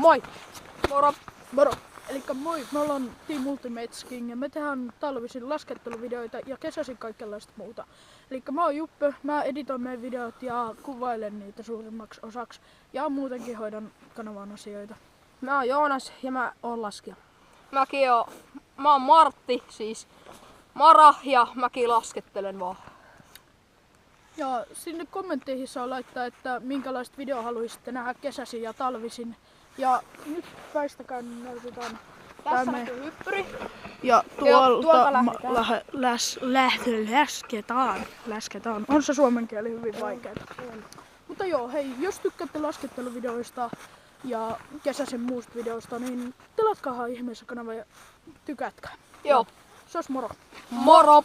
Moi! Moro! Moro! Elikkä moi, me ollaan Team Ultimate King ja me tehdään talvisin lasketteluvideoita ja kesäisin kaikenlaista muuta. Elikkä mä oon Juppe, mä editoin meidän videot ja kuvailen niitä suurimmaksi osaksi ja muutenkin hoidan kanavan asioita. Mä oon Joonas ja mä oon laskija. Mä oon Martti, siis Mara, ja mäkin laskettelen vaan. Ja sinne kommentteihin saa laittaa, että minkälaista videoa haluaisitte nähdä kesäisin ja talvisin. Ja nyt väistäkää, niin näytetään. Tässä näkyy hyppyri. Ja tuolta läsketään. On se suomen kieli hyvin vaikeaa. Mutta joo, hei, jos tykkäätte lasketteluvideoista ja kesäisen muusta videosta, niin tilatkaahan ihmeessä kanava ja tykätkää. Joo. Se olisi moro. Moro!